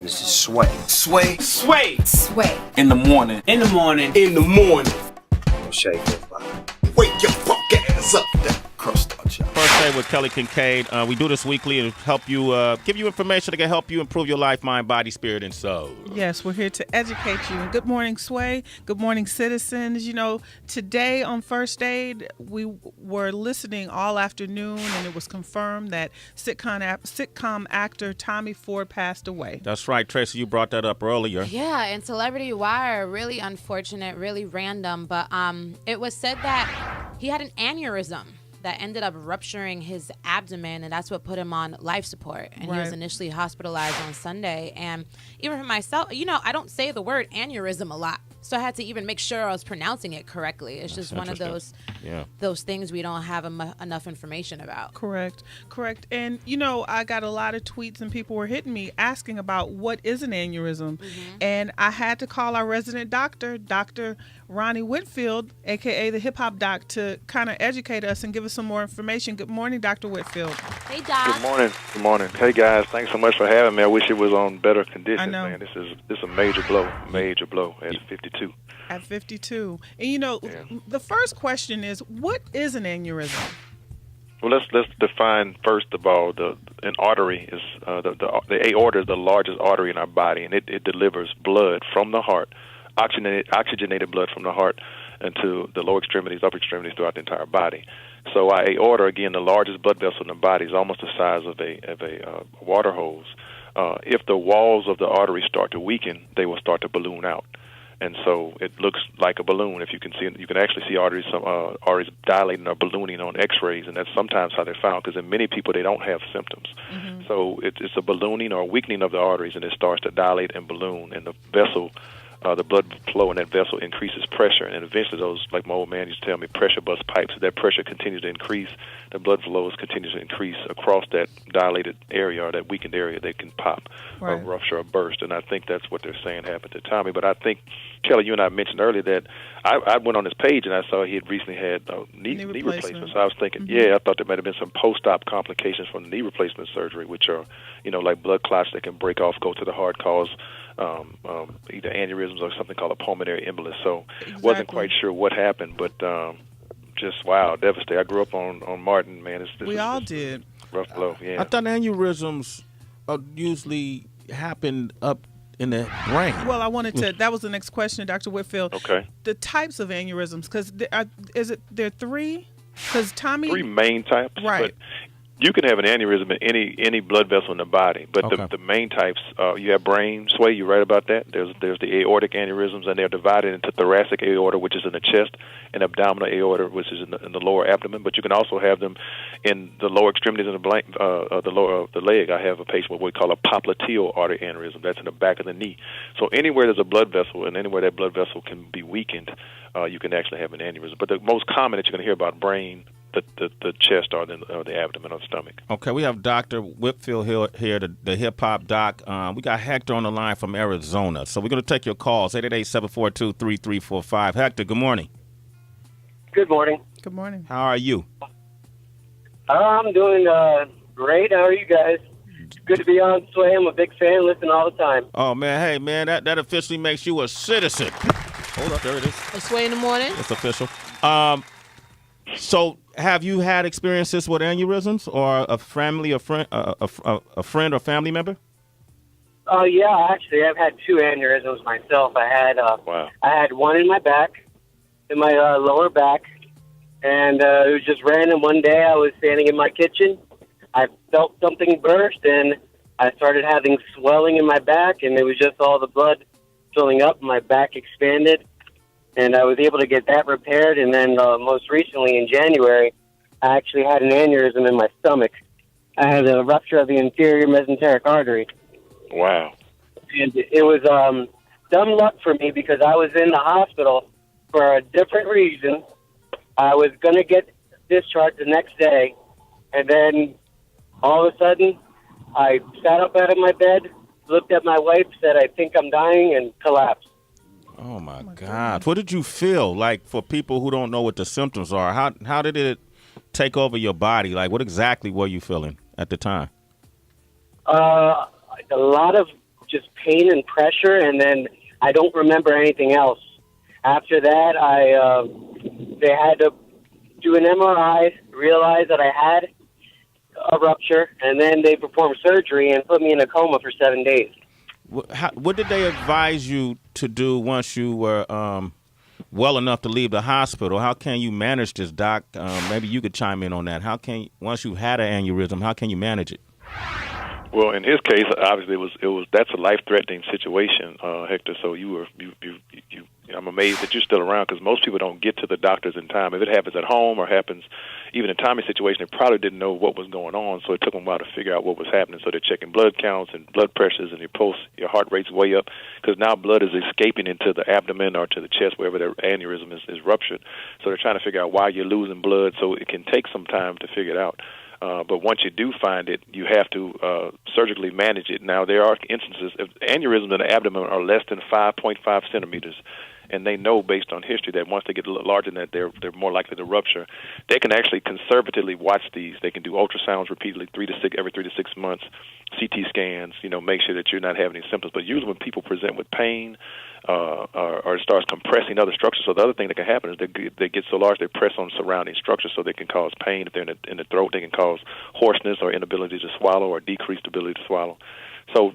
This is Sway. Sway. Sway. Sway. In the morning. In the morning. In the morning. Don't shake your body. Wake your fuck ass up. That crust out, y'all. First Day with Kelly Kinkaid. We do this weekly and help you, give you information that can help you improve your life, mind, body, spirit, and soul. Yes, we're here to educate you. And good morning, Sway. Good morning, citizens. You know, today on First Aid, we were listening all afternoon, and it was confirmed that sitcom actor Tommy Ford passed away. That's right, Tracy. You brought that up earlier. Yeah, and Celebrity Wire, really unfortunate, really random, but it was said that he had an aneurysm that ended up rupturing his abdomen, and that's what put him on life support. And he was initially hospitalized on Sunday. And even for myself, you know, I don't say the word aneurysm a lot, so I had to even make sure I was pronouncing it correctly. It's just one of those things we don't have enough information about. Correct. And, you know, I got a lot of tweets and people were hitting me asking about what is an aneurysm. Mm-hmm. And I had to call our resident doctor, Dr. Rani Whitfield, a.k.a. the hip-hop doc, to kind of educate us and give us some more information. Good morning, Dr. Whitfield. Hey, Doc. Good morning. Hey, guys. Thanks so much for having me. I wish it was on better conditions, I know. man. This is a major blow at 52. At 52. And, you know, the first question is, what is an aneurysm? Well, let's define first of all an artery is the aorta is the largest artery in our body, and it delivers blood from the heart, oxygenated blood from the heart into the lower extremities, upper extremities throughout the entire body. So our aorta, again, the largest blood vessel in the body, is almost the size of a water hose. If the walls of the artery start to weaken, they will start to balloon out. And so it looks like a balloon. If you can see, you can actually see arteries dilating or ballooning on X-rays, and that's sometimes how they're found. Because in many people, they don't have symptoms. Mm-hmm. So it's a ballooning or weakening of the arteries, and it starts to dilate and balloon, and the vessel, the blood flow in that vessel increases pressure, and eventually those, like my old man used to tell me, pressure bust pipes. That pressure continues to increase. The blood flows continue to increase across that dilated area or that weakened area. They can pop or rupture or burst, and I think that's what they're saying happened to Tommy. But I think, Kelly, you and I mentioned earlier that I went on his page and I saw he had recently had knee replacement. So I was thinking, I thought there might have been some post-op complications from the knee replacement surgery, which are, like blood clots that can break off, go to the heart, cause either aneurysms or something called a pulmonary embolus. So wasn't quite sure what happened, but just, wow, devastating. I grew up on Martin, man. We all did. Rough blow, yeah. I thought aneurysms usually happen up in the brain. Well, I wanted to, that was the next question, Dr. Whitfield. Okay. The types of aneurysms, because there are three? Because Tommy... Three main types. Right. But you can have an aneurysm in any blood vessel in the body, but the main types, you have brain, Sway, you right about that. There's the aortic aneurysms, and they're divided into thoracic aorta, which is in the chest, and abdominal aorta, which is in the lower abdomen. But you can also have them in the lower extremities of the lower of the leg. I have a patient with what we call a popliteal artery aneurysm. That's in the back of the knee. So anywhere there's a blood vessel, and anywhere that blood vessel can be weakened, you can actually have an aneurysm. But the most common that you're going to hear about brain, the chest, or the abdomen or the stomach. Okay, we have Dr. Whitfield here, the hip-hop doc. We got Hector on the line from Arizona. So we're going to take your calls, 888-742-3345. Hector, good morning. Good morning. Good morning. How are you? I'm doing great. How are you guys? Good to be on, Sway. I'm a big fan. Listen all the time. Oh, man. Hey, man, that officially makes you a citizen. Hold up. There it is. A Sway in the morning. It's official. So have you had experiences with aneurysms or a friend or family member? Yeah, actually, I've had two aneurysms myself. I had one in my back, in my lower back, and it was just random. One day I was standing in my kitchen. I felt something burst, and I started having swelling in my back, and it was just all the blood filling up. My back expanded, and I was able to get that repaired. And then most recently in January, I actually had an aneurysm in my stomach. I had a rupture of the inferior mesenteric artery. Wow. And it was dumb luck for me because I was in the hospital for a different reason. I was going to get discharged the next day, and then all of a sudden, I sat up out of my bed, looked at my wife, said, I think I'm dying, and collapsed. Oh, my God. What did you feel like for people who don't know what the symptoms are? How did it take over your body? Like, what exactly were you feeling at the time? A lot of just pain and pressure, and then I don't remember anything else. After that, they had to do an MRI, realize that I had a rupture, and then they performed surgery and put me in a coma for 7 days. What did they advise you to do once you were well enough to leave the hospital? How can you manage this, Doc? Maybe you could chime in on that. Once you had an aneurysm, how can you manage it? Well, in his case, obviously, that's a life-threatening situation, Hector. So I'm amazed that you're still around, because most people don't get to the doctors in time. If it happens at home or happens even in Tommy's situation, they probably didn't know what was going on, so it took them a while to figure out what was happening. So they're checking blood counts and blood pressures, and your pulse, your heart rate's way up, because now blood is escaping into the abdomen or to the chest, wherever the aneurysm is ruptured. So they're trying to figure out why you're losing blood, so it can take some time to figure it out. But once you do find it, you have to surgically manage it. Now, there are instances if aneurysms in the abdomen are less than 5.5 centimeters, and they know based on history that once they get a little larger than that, they're more likely to rupture. They can actually conservatively watch these. They can do ultrasounds repeatedly, every 3 to 6 months, CT scans, make sure that you're not having any symptoms. But usually when people present with pain or it starts compressing other structures, so the other thing that can happen is they get so large they press on surrounding structures, so they can cause pain. If they're in the throat, they can cause hoarseness or inability to swallow or decreased ability to swallow. So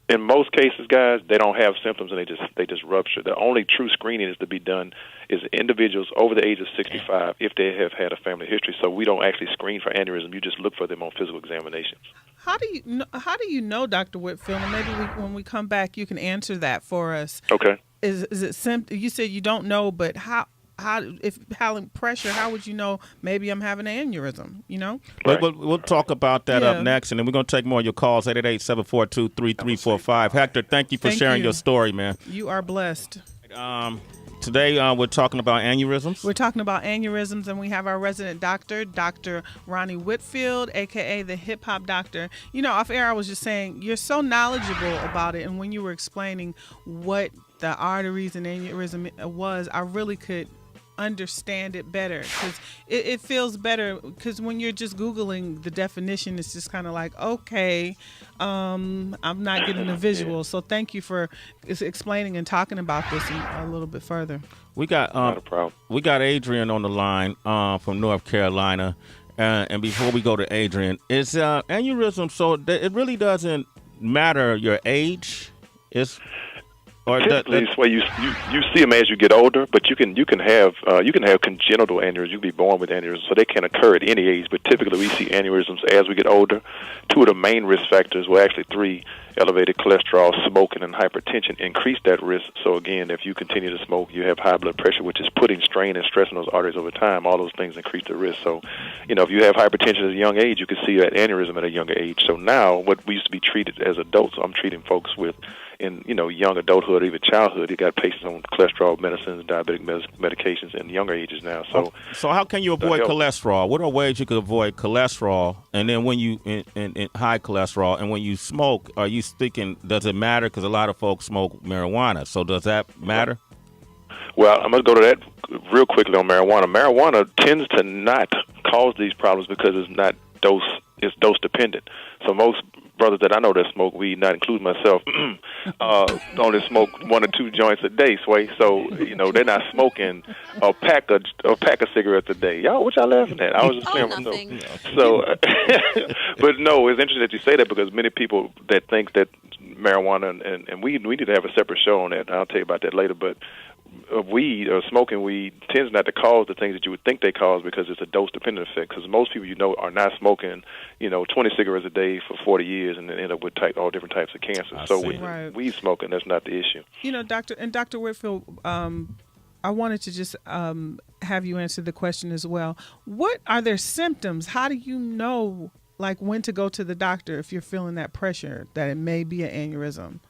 in most cases, guys, they don't have symptoms and they just rupture. The only true screening is to be done is individuals over the age of 65 if they have had a family history. So we don't actually screen for aneurysm. You just look for them on physical examinations. How do you know, Dr. Whitfield? And maybe when we come back, you can answer that for us. Okay. Is it you said you don't know, but how pressure? How would you know? Maybe I'm having an aneurysm. Right. We'll talk about that up next, and then we're gonna take more of your calls. 888-742-3345. Hector, thank you for sharing your story, man. You are blessed. Today we're talking about aneurysms. We're talking about aneurysms, and we have our resident doctor, Dr. Rani Whitfield, a.k.a. the Hip Hop Doctor. Off air, I was just saying, you're so knowledgeable about it, and when you were explaining what the arteries and aneurysm was, I really could understand it better, because it feels better, because when you're just Googling the definition, it's just kind of like, okay, I'm not getting a visual. So thank you for explaining and talking about this a little bit further. We got not a problem. We got Adrian on the line from North Carolina, and before we go to Adrian, is aneurysm, so it really doesn't matter your age? Typically, this way you see them as you get older, but you can have congenital aneurysms. You can be born with aneurysms, so they can occur at any age. But typically, we see aneurysms as we get older. Two of the main risk factors, well, actually three: elevated cholesterol, smoking, and hypertension increase that risk. So again, if you continue to smoke, you have high blood pressure, which is putting strain and stress on those arteries over time. All those things increase the risk. So, if you have hypertension at a young age, you can see that aneurysm at a younger age. So now, what we used to be treated as adults, I'm treating folks with in young adulthood, even childhood. You got patients on cholesterol medicines, diabetic medications in younger ages now. So how can you avoid cholesterol? What are ways you could avoid cholesterol? And then when you in high cholesterol, and when you smoke, are you thinking, does it matter? Because a lot of folks smoke marijuana. So does that matter? Well, I'm going to go to that real quickly on marijuana. Marijuana tends to not cause these problems because it's not it's dose dependent. So most brothers that I know that smoke weed, not including myself, only smoke 1 or 2 joints a day, Sway. So they're not smoking a pack of cigarettes a day. Y'all, what y'all laughing at? I was just saying. Nothing. So, but no, it's interesting that you say that, because many people that think that marijuana and weed, we need to have a separate show on that. I'll tell you about that later. But weed or smoking weed tends not to cause the things that you would think they cause, because it's a dose-dependent effect. Because most people are not smoking 20 cigarettes a day for 40 years and then end up with all different types of cancer. With weed smoking, that's not the issue. Dr. Whitfield, I wanted to just have you answer the question as well. What are their symptoms? How do you know, when to go to the doctor if you're feeling that pressure that it may be an aneurysm?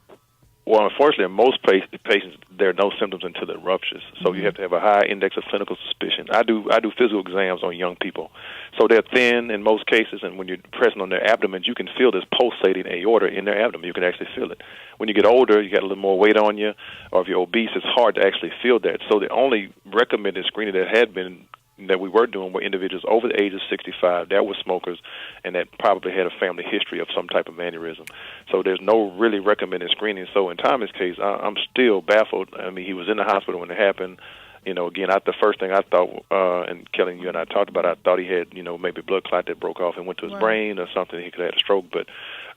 Well, unfortunately, in most patients, there are no symptoms until it ruptures. So you have to have a high index of clinical suspicion. I do physical exams on young people. So they're thin in most cases, and when you're pressing on their abdomen, you can feel this pulsating aorta in their abdomen. You can actually feel it. When you get older, you got a little more weight on you, or if you're obese, it's hard to actually feel that. So the only recommended screening that had been that we were doing were individuals over the age of 65 that were smokers and that probably had a family history of some type of aneurysm. So there's no really recommended screening. So in Tommy's case, I'm still baffled. I mean, he was in the hospital when it happened. You know, again, the first thing I thought, and Kelly, you and I talked about, I thought he had, you know, maybe blood clot that broke off and went to his brain or something. He could have had a stroke, but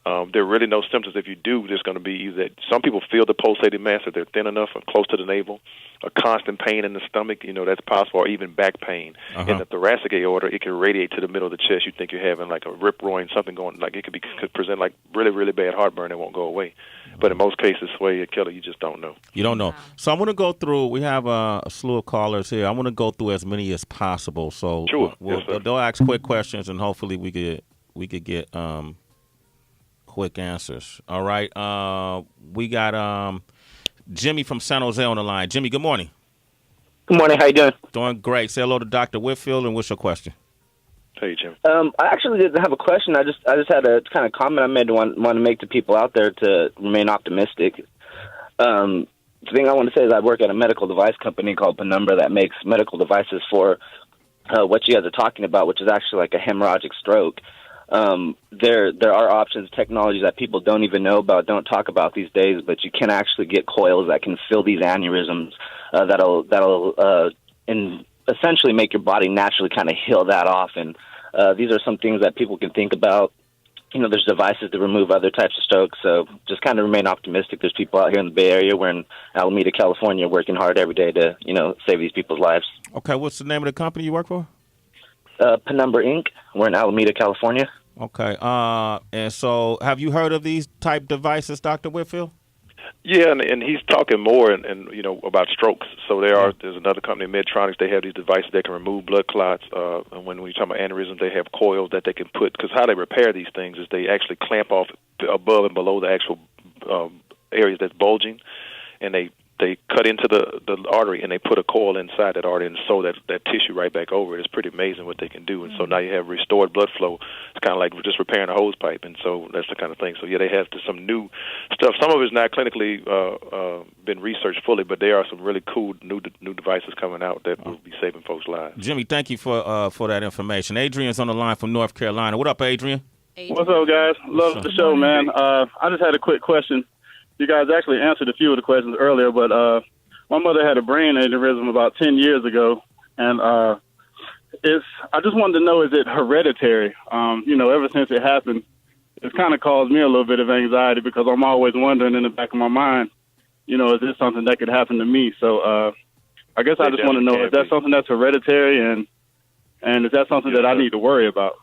there are really no symptoms. If you do, there's going to be either that some people feel the pulsating mass if they're thin enough or close to the navel, a constant pain in the stomach, you know, that's possible, or even back pain. In the thoracic aorta, it can radiate to the middle of the chest. You think you're having like a rip-roaring, something going, like it could present like really, really bad heartburn that won't go away. But in most cases, Sway, Kelly, you just don't know. You don't know. So I want to go through, we have a slew of callers here. I want to go through as many as possible. So sure. They'll ask quick questions, and hopefully we could get quick answers. All right. We got Jimmy from San Jose on the line. Jimmy, good morning. Good morning. How you doing? Doing great. Say hello to Dr. Whitfield, and what's your question? Hey, Jim. I actually didn't have a question. I just had a kind of comment I made want to make to people out there to remain optimistic. The thing I want to say is I work at a medical device company called Penumbra that makes medical devices for what you guys are talking about, which is actually like a hemorrhagic stroke. There are options, technologies that people don't even know about, don't talk about these days, but you can actually get coils that can fill these aneurysms that'll essentially make your body naturally kind of heal that off. And these are some things that people can think about. You know, there's devices to remove other types of strokes, so just kind of remain optimistic. There's people out here in the Bay Area. We're in Alameda, California, working hard every day to, you know, save these people's lives. Okay, what's the name of the company you work for? Penumbra Inc. We're in Alameda, California. Okay, and so have you heard of these type devices, Dr. Whitfield? Yeah, and he's talking more and you know about strokes. So there's another company, Medtronics. They have these devices that can remove blood clots. And when we talk about aneurysms, they have coils that they can put. Because how they repair these things is they actually clamp off above and below the actual areas that's bulging, and they cut into the artery and they put a coil inside that artery and sew that tissue right back over it. It's pretty amazing what they can do. And so now you have restored blood flow. It's kind of like just repairing a hose pipe. And so that's the kind of thing. So, yeah, they have some new stuff. Some of it's not clinically been researched fully, but there are some really cool new devices coming out that will be saving folks' lives. Jimmy, thank you for that information. Adrian's on the line from North Carolina. What up, Adrian? What's up, guys? Love the show, man. I just had a quick question. You guys actually answered a few of the questions earlier, but my mother had a brain aneurysm about 10 years ago, and I just wanted to know, is it hereditary? You know, ever since it happened, it's kind of caused me a little bit of anxiety because I'm always wondering in the back of my mind, you know, is this something that could happen to me? So I guess I just want to know, is that something that's hereditary, and is that something that I need to worry about?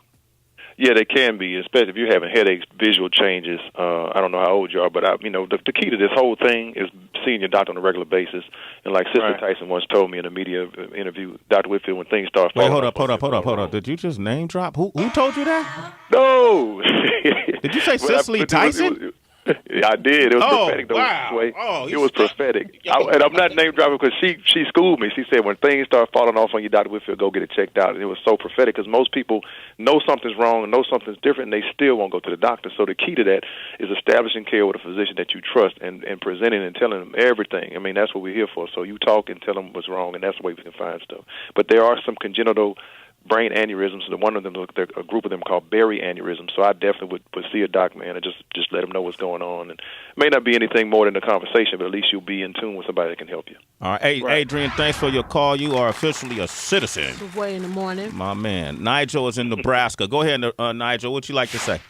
Yeah, they can be, especially if you're having headaches, visual changes. I don't know how old you are, but the key to this whole thing is seeing your doctor on a regular basis. And like Sister Tyson once told me in a media interview, Dr. Whitfield, when things start falling. Wait, hold up. Did you just name drop? Who told you that? No. Did you say Cicely Tyson? Yeah, I did. It was prophetic, though. Wow. It was prophetic. And I'm not name dropping because she schooled me. She said when things start falling off on you, Dr. Whitfield, go get it checked out. And it was so prophetic because most people know something's wrong and know something's different, and they still won't go to the doctor. So the key to that is establishing care with a physician that you trust and presenting and telling them everything. I mean, that's what we're here for. So you talk and tell them what's wrong, and that's the way we can find stuff. But there are some congenital brain aneurysms. One of them, a group of them called Berry aneurysms. So I definitely would see a doc, man, and just let them know what's going on. And it may not be anything more than a conversation, but at least you'll be in tune with somebody that can help you. All right. Hey, Adrian, thanks for your call. You are officially a citizen. Good way in the morning. My man. Nigel is in Nebraska. Go ahead, Nigel. What you like to say?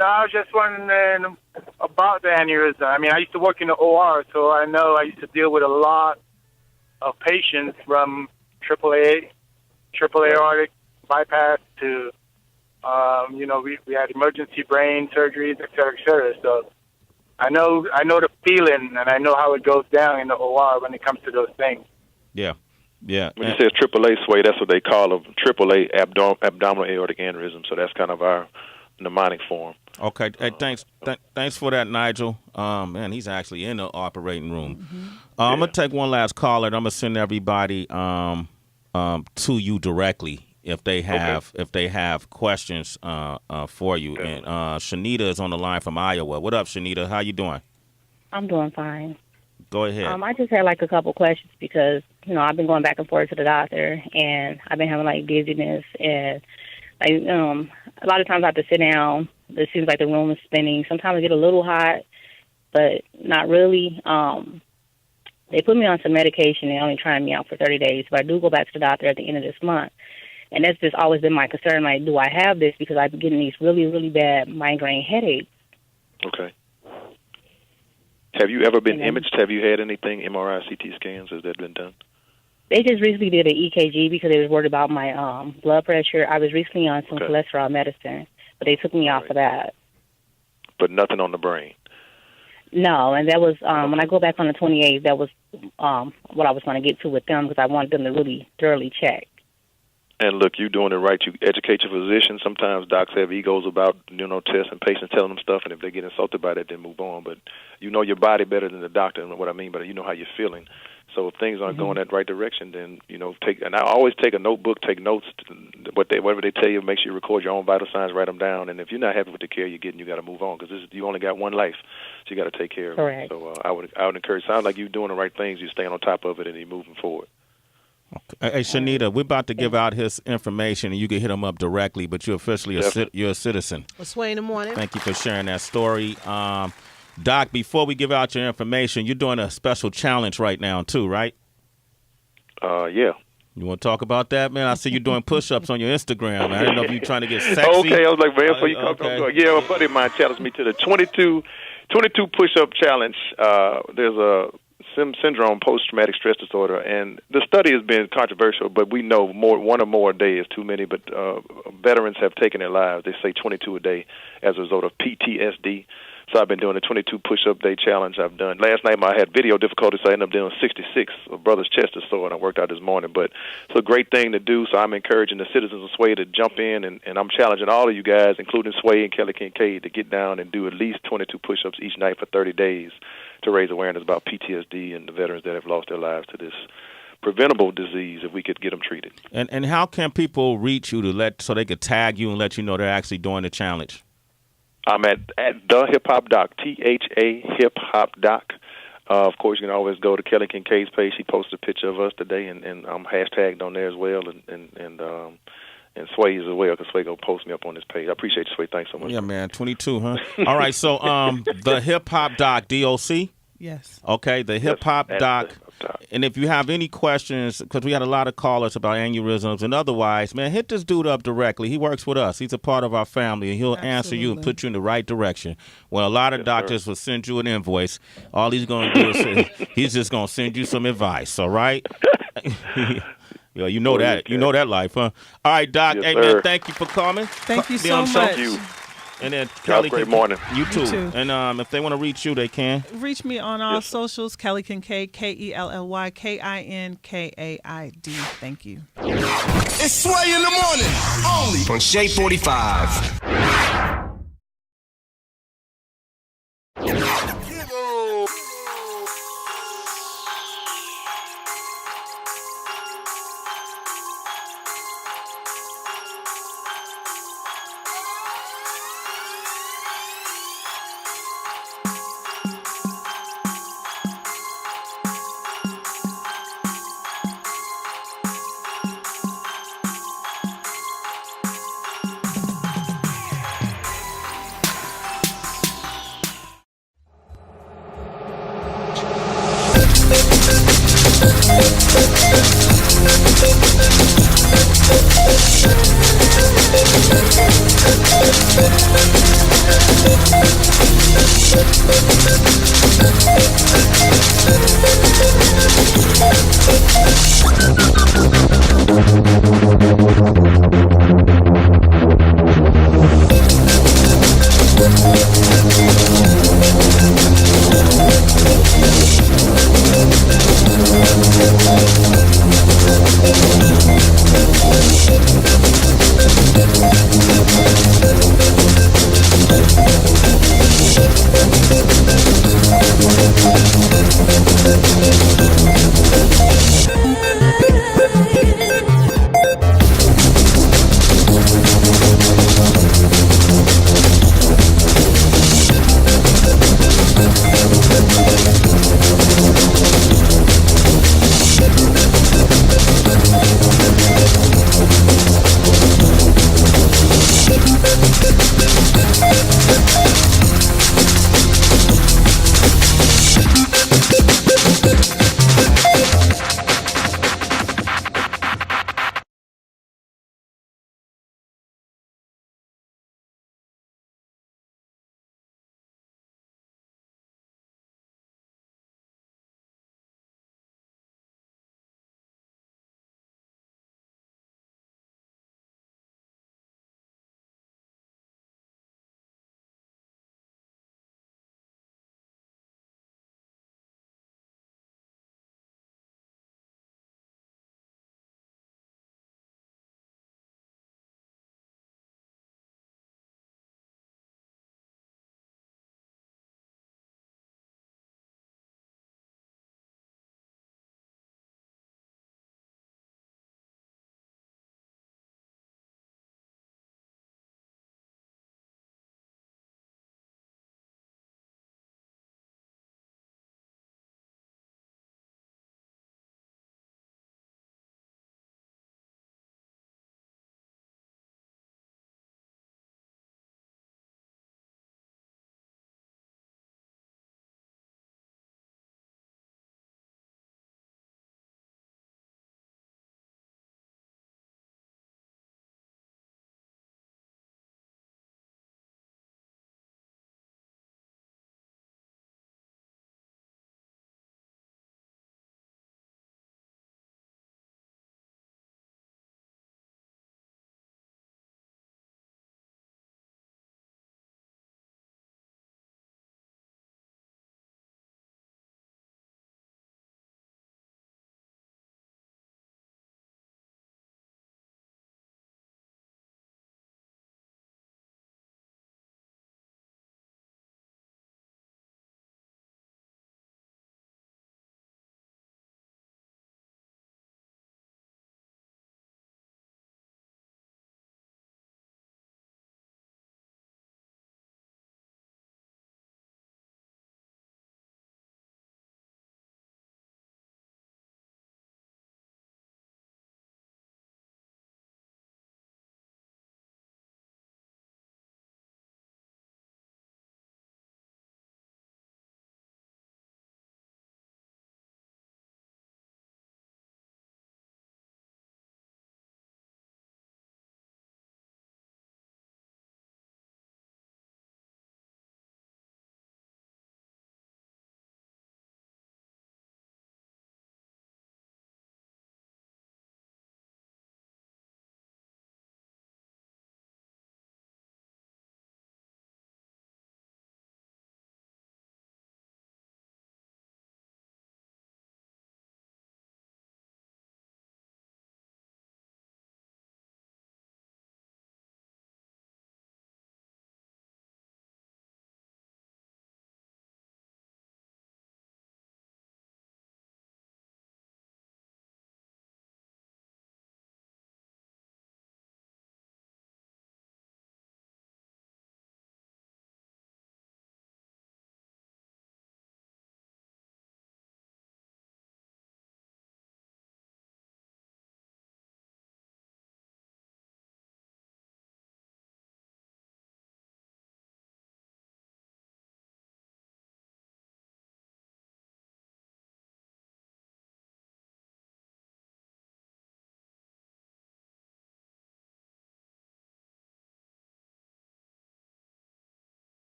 No, I was just wondering about the aneurysm. I mean, I used to work in the OR, so I know I used to deal with a lot of patients from AAA aortic bypass to, we had emergency brain surgeries, et cetera. So I know the feeling, and I know how it goes down in the OR when it comes to those things. Yeah. When it says AAA, Sway, that's what they call a AAA abdominal aortic aneurysm. So that's kind of our mnemonic form. Okay. Hey, thanks for that, Nigel. Man, he's actually in the operating room. Mm-hmm. I'm gonna take one last caller, and I'm gonna send everybody to you directly if they have questions for you. Okay. And Shanita is on the line from Iowa. What up, Shanita? How you doing? I'm doing fine. Go ahead. I just had like a couple questions because I've been going back and forth to the doctor, and I've been having like dizziness, and a lot of times I have to sit down. It seems like the room is spinning. Sometimes I get a little hot, but not really. They put me on some medication. They're only trying me out for 30 days. But I do go back to the doctor at the end of this month. And that's just always been my concern. Like, do I have this? Because I've been getting these really, really bad migraine headaches. Okay. Have you ever been imaged? Have you had anything, MRI, CT scans? Has that been done? They just recently did an EKG because they was worried about my blood pressure. I was recently on some cholesterol medicine, but they took me off of that. But nothing on the brain? No, and that was, when I go back on the 28th, that was what I was going to get to with them because I wanted them to really thoroughly check. And look, you're doing it right. You educate your physician. Sometimes docs have egos about, tests and patients telling them stuff, and if they get insulted by that, then move on. But you know your body better than the doctor, and what I mean by that, you know how you're feeling. So if things aren't going that right direction, then, and I always take a notebook, take notes, whatever they tell you, make sure you record your own vital signs, write them down. And if you're not happy with the care you're getting, you got to move on because you only got one life, so you got to take care of it. So I would encourage, sounds like you're doing the right things, you're staying on top of it, and you're moving forward. Okay. Hey, Shanita, we're about to give out his information, and you can hit him up directly, but you're officially you're a citizen. It's Sway in the morning. Thank you for sharing that story. Doc, before we give out your information, you're doing a special challenge right now, too, right? Yeah. You want to talk about that, man? I see you doing push-ups on your Instagram. I didn't know if you're trying to get sexy. Okay, I was like, man, before you come to it. Yeah, a buddy of mine challenged me to the 22 push-up challenge. There's a syndrome, post-traumatic stress disorder, and the study has been controversial, but we know one or more a day is too many, but veterans have taken their lives. They say 22 a day as a result of PTSD. So I've been doing a 22 push-up day challenge. I've done last night. I had video difficulties, so I ended up doing 66. A brother's chest is sore, and I worked out this morning. But it's a great thing to do. So I'm encouraging the citizens of Sway to jump in, and I'm challenging all of you guys, including Sway and Kelly Kinkaid, to get down and do at least 22 push-ups each night for 30 days to raise awareness about PTSD and the veterans that have lost their lives to this preventable disease. If we could get them treated. And how can people reach you so they could tag you and let you know they're actually doing the challenge? I'm at the Hip Hop Doc, THA Hip Hop Doc. Of course, you can always go to Kelly Kinkaid's page. She posted a picture of us today, and I'm hashtagged on there as well, and Sway as well, because Sway gonna post me up on this page. I appreciate you, Sway. Thanks so much. Yeah, man, 22, huh? All right, so the Hip Hop Doc, DOC. Yes. Okay, the Hip Hop Doc. And if you have any questions, because we had a lot of callers about aneurysms and otherwise, man, hit this dude up directly. He works with us. He's a part of our family, and he'll answer you and put you in the right direction. Well, a lot of doctors will send you an invoice. All he's going to do is he's just going to send you some advice, all right? Yeah, you know that. You know that life, huh? All right, Doc. Yes, hey, sir. man, thank you for coming. Thank you so much. Thank you. And then Kelly, great morning. You too. And if they want to reach you, they can. Reach me on all socials, Kelly Kinkaid, KELLY KINKAID. Thank you. It's Sway in the morning, only on Shea 45.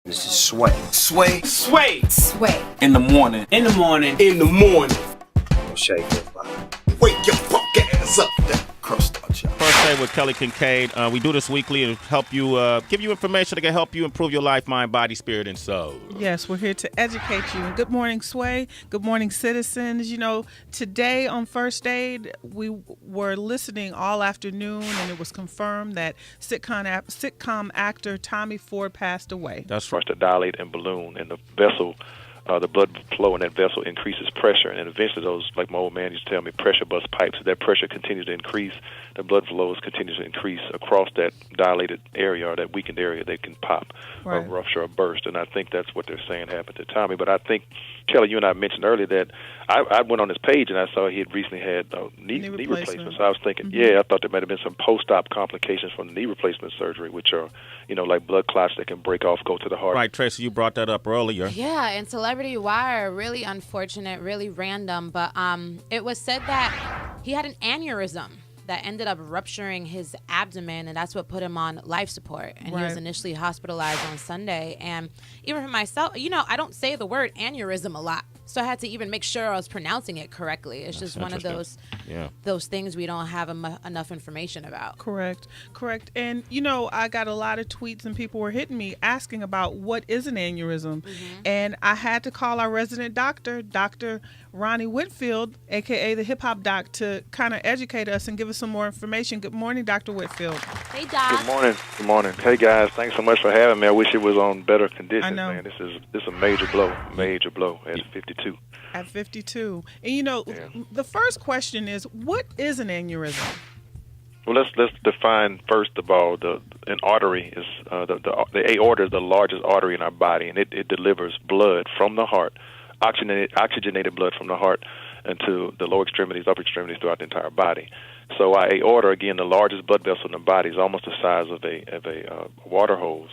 This is Sway. Sway. In the morning. In the morning. Shake your body. Wake your punk ass up. That crust out, y'all. First Day with Kelly Kinkaid. We do this weekly to help you, give you information that can help you improve your life, mind, body, spirit, and soul. Yes, we're here to educate you. And good morning, Sway. Good morning, citizens. You know, today on First Aid, we were listening all afternoon, and it was confirmed that sitcom actor Tommy Ford passed away. That's right. To dilate and balloon, and the vessel, the blood flow in that vessel increases pressure, and eventually those, like my old man used to tell me, pressure bust pipes. That pressure continues to increase, the blood flows continue to increase across that dilated area or that weakened area. They can pop or rupture or burst, and I think that's what they're saying happened to Tommy. But I think, Kelly, you and I mentioned earlier that I went on his page and I saw he had recently had knee replacement. So I was thinking, I thought there might have been some post-op complications from the knee replacement surgery, which are, like blood clots that can break off, go to the heart. Right, Tracy, you brought that up earlier. Yeah, and Celebrity Wire, really unfortunate, really random, but it was said that he had an aneurysm that ended up rupturing his abdomen, and that's what put him on life support. And he was initially hospitalized on Sunday. And even for myself, I don't say the word aneurysm a lot, so I had to even make sure I was pronouncing it correctly. It's just one of those things we don't have enough information about. Correct. And, I got a lot of tweets and people were hitting me asking about what is an aneurysm. And I had to call our resident doctor, Dr. Rani Whitfield, a.k.a. the hip-hop doc, to kind of educate us and give us some more information. Good morning, Dr. Whitfield. Hey, Doc. Good morning. Hey, guys. Thanks so much for having me. I wish it was on better conditions, I know. man. This is a major blow at 52. At 52. And, the first question is, what is an aneurysm? Well, let's define first of all an artery is the aorta is the largest artery in our body, and it delivers blood from the heart, oxygenated blood from the heart into the lower extremities, upper extremities throughout the entire body. So our aorta, again, the largest blood vessel in the body, is almost the size of a water hose.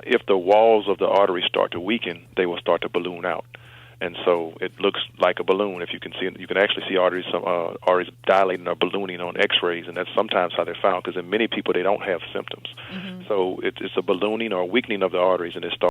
If the walls of the artery start to weaken, they will start to balloon out. And so it looks like a balloon. If you can see, you can actually see arteries dilating or ballooning on X-rays, and that's sometimes how they're found. Because in many people, they don't have symptoms. So it's a ballooning or weakening of the arteries, and it starts